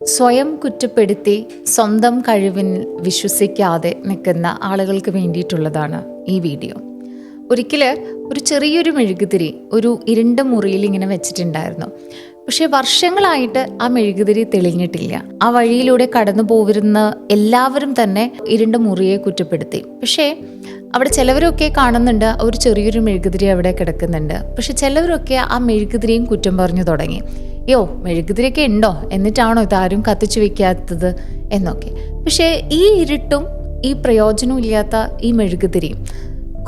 സ്വയം കുറ്റപ്പെടുത്തി സ്വന്തം കഴിവിൽ വിശ്വസിക്കാതെ നിൽക്കുന്ന ആളുകൾക്ക് വേണ്ടിയിട്ടുള്ളതാണ് ഈ വീഡിയോ. ഒരിക്കൽ ഒരു ചെറിയൊരു മെഴുകുതിരി ഒരു ഇരുണ്ട മുറിയിൽ ഇങ്ങനെ വെച്ചിട്ടുണ്ടായിരുന്നു. പക്ഷെ വർഷങ്ങളായിട്ട് ആ മെഴുകുതിരി തെളിഞ്ഞിട്ടില്ല. ആ വഴിയിലൂടെ കടന്നു പോരുന്ന എല്ലാവരും തന്നെ ഇരുണ്ട മുറിയെ കുറ്റപ്പെടുത്തി. പക്ഷേ അവിടെ ചിലവരൊക്കെ കാണുന്നുണ്ട് ഒരു ചെറിയൊരു മെഴുകുതിരി അവിടെ കിടക്കുന്നുണ്ട്. പക്ഷെ ചിലവരൊക്കെ ആ മെഴുകുതിരിയും കുറ്റം പറഞ്ഞു തുടങ്ങി. മെഴുകുതിരിയൊക്കെ ഉണ്ടോ, എന്നിട്ടാണോ ഇതാരും കത്തിച്ചു വെക്കാത്തത് എന്നൊക്കെ. പക്ഷേ ഈ ഇരുട്ടും ഈ പ്രയോജനവും ഇല്ലാത്ത ഈ മെഴുകുതിരിയും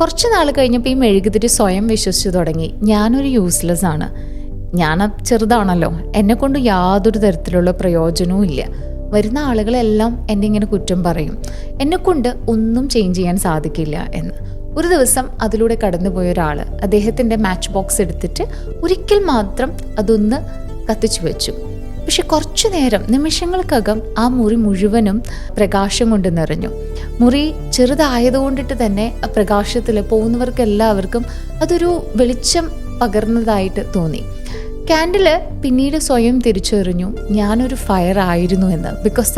കുറച്ച് നാൾ കഴിഞ്ഞപ്പോൾ ഈ മെഴുകുതിരി സ്വയം വിശ്വസിച്ചു തുടങ്ങി, ഞാനൊരു യൂസ്ലെസ് ആണ്, ഞാൻ ചെറുതാണല്ലോ, എന്നെക്കൊണ്ട് യാതൊരു തരത്തിലുള്ള പ്രയോജനവും ഇല്ല, വരുന്ന ആളുകളെല്ലാം എന്നെ ഇങ്ങനെ കുറ്റം പറയും, എന്നെക്കൊണ്ട് ഒന്നും ചേഞ്ച് ചെയ്യാൻ സാധിക്കില്ല എന്ന്. ഒരു ദിവസം അതിലൂടെ കടന്നുപോയ ഒരാൾ അദ്ദേഹത്തിൻ്റെ മാച്ച് ബോക്സ് എടുത്തിട്ട് ഒരിക്കൽ മാത്രം അതൊന്ന് കത്തിച്ചു വെച്ചു. പക്ഷെ കുറച്ചു നേരം, നിമിഷങ്ങൾക്കകം ആ മുറി മുഴുവനും പ്രകാശം കൊണ്ട് നിറഞ്ഞു. മുറി ചെറുതായതുകൊണ്ടിട്ട് തന്നെ ആ പ്രകാശത്തിൽ പോകുന്നവർക്ക് എല്ലാവർക്കും അതൊരു വെളിച്ചം പകർന്നതായിട്ട് തോന്നി. കാൻഡില് പിന്നീട് സ്വയം തിരിച്ചറിഞ്ഞു, ഞാനൊരു ഫയർ ആയിരുന്നു എന്ന്. Because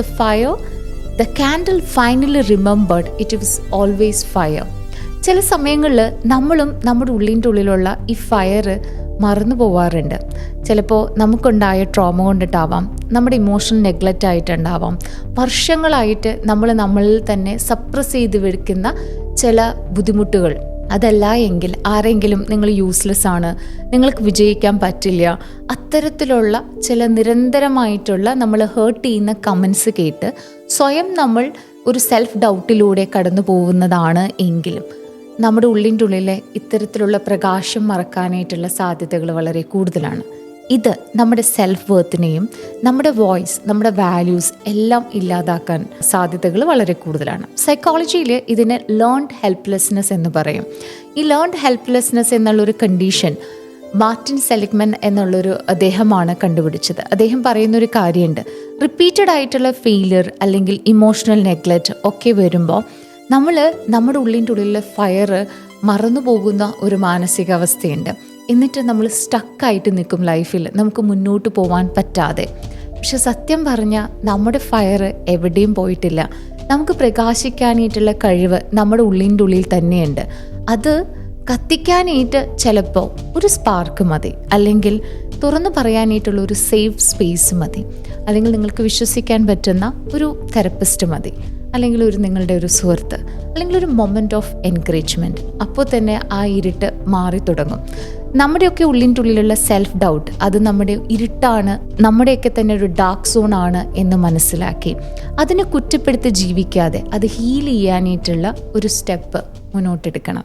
the candle finally remembered it was always fire. ചില സമയങ്ങളിൽ നമ്മളും നമ്മുടെ ഉള്ളിൻ്റെ ഉള്ളിലുള്ള ഈ ഫയർ മറന്നു പോവാറുണ്ട്. ചിലപ്പോൾ നമുക്കുണ്ടായ ട്രോമ കൊണ്ടിട്ടാവാം, നമ്മുടെ ഇമോഷണൽ നെഗ്ലക്റ്റ് ആയിട്ടുണ്ടാവാം, വർഷങ്ങളായിട്ട് നമ്മളിൽ തന്നെ സപ്രസ് ചെയ്ത് വെക്കുന്ന ചില ബുദ്ധിമുട്ടുകൾ. അതല്ല എങ്കിൽ ആരെങ്കിലും നിങ്ങൾ യൂസ്ലെസ് ആണ്, നിങ്ങൾക്ക് വിജയിക്കാൻ പറ്റില്ല, അത്തരത്തിലുള്ള ചില നിരന്തരമായിട്ടുള്ള നമ്മൾ ഹേർട്ട് ചെയ്യുന്ന കമൻസ് കേട്ട് സ്വയം നമ്മൾ ഒരു സെൽഫ് ഡൗട്ടിലൂടെ കടന്നു പോകുന്നതാണ് എങ്കിലും നമ്മുടെ ഉള്ളിൻ്റെ ഉള്ളിലെ ഇത്തരത്തിലുള്ള പ്രകാശം മറക്കാനായിട്ടുള്ള സാധ്യതകൾ വളരെ കൂടുതലാണ്. ഇത് നമ്മുടെ സെൽഫ് വർത്തിനെയും നമ്മുടെ വോയിസ്, നമ്മുടെ വാല്യൂസ് എല്ലാം ഇല്ലാതാക്കാൻ സാധ്യതകൾ വളരെ കൂടുതലാണ്. സൈക്കോളജിയിൽ ഇതിനെ ലേൺഡ് ഹെൽപ്ലെസ്നെസ് എന്ന് പറയും. ഈ ലേൺഡ് ഹെൽപ്ലെസ്നെസ് എന്നുള്ളൊരു കണ്ടീഷൻ മാർട്ടിൻ സെലിഗ്മൻ എന്നുള്ളൊരു അദ്ദേഹമാണ് കണ്ടുപിടിച്ചത്. അദ്ദേഹം പറയുന്നൊരു കാര്യമുണ്ട്, റിപ്പീറ്റഡ് ആയിട്ടുള്ള ഫെയിലിയർ അല്ലെങ്കിൽ ഇമോഷണൽ നെഗ്ലക്റ്റ് ഒക്കെ വരുമ്പോൾ നമ്മുടെ ഉള്ളിൻ്റെ ഉള്ളിലെ ഫയർ മറന്നു പോകുന്ന ഒരു മാനസികാവസ്ഥയുണ്ട്. എന്നിട്ട് നമ്മൾ സ്റ്റക്കായിട്ട് നിൽക്കും ലൈഫിൽ, നമുക്ക് മുന്നോട്ട് പോകാൻ പറ്റാതെ. പക്ഷെ സത്യം പറഞ്ഞാൽ നമ്മുടെ ഫയർ എവിടെയും പോയിട്ടില്ല. നമുക്ക് പ്രകാശിക്കാനായിട്ടുള്ള കഴിവ് നമ്മുടെ ഉള്ളിൻ്റെ ഉള്ളിൽ തന്നെയുണ്ട്. അത് കത്തിക്കാനായിട്ട് ചിലപ്പോൾ ഒരു സ്പാർക്ക് മതി, അല്ലെങ്കിൽ തുറന്നു പറയാനായിട്ടുള്ള ഒരു സേഫ് സ്പേസ് മതി, അല്ലെങ്കിൽ നിങ്ങൾക്ക് വിശ്വസിക്കാൻ പറ്റുന്ന ഒരു തെറപ്പിസ്റ്റ് മതി, അല്ലെങ്കിൽ നിങ്ങളുടെ ഒരു സുഹൃത്ത്, അല്ലെങ്കിൽ ഒരു മൊമെൻ്റ് ഓഫ് എൻകറേജ്മെൻറ്റ്. അപ്പോൾ തന്നെ ആ ഇരുട്ട് മാറി തുടങ്ങും. നമ്മുടെയൊക്കെ ഉള്ളിൻ്റെ ഉള്ളിലുള്ള സെൽഫ് ഡൗട്ട് അത് നമ്മുടെ ഇരുട്ടാണ്, നമ്മുടെയൊക്കെ തന്നെ ഒരു ഡാർക്ക് സോൺ ആണ് എന്ന് മനസ്സിലാക്കി അതിനെ കുറ്റപ്പെടുത്തി ജീവിക്കാതെ അത് ഹീൽ ചെയ്യാനായിട്ടുള്ള ഒരു സ്റ്റെപ്പ് മുന്നോട്ടെടുക്കണം.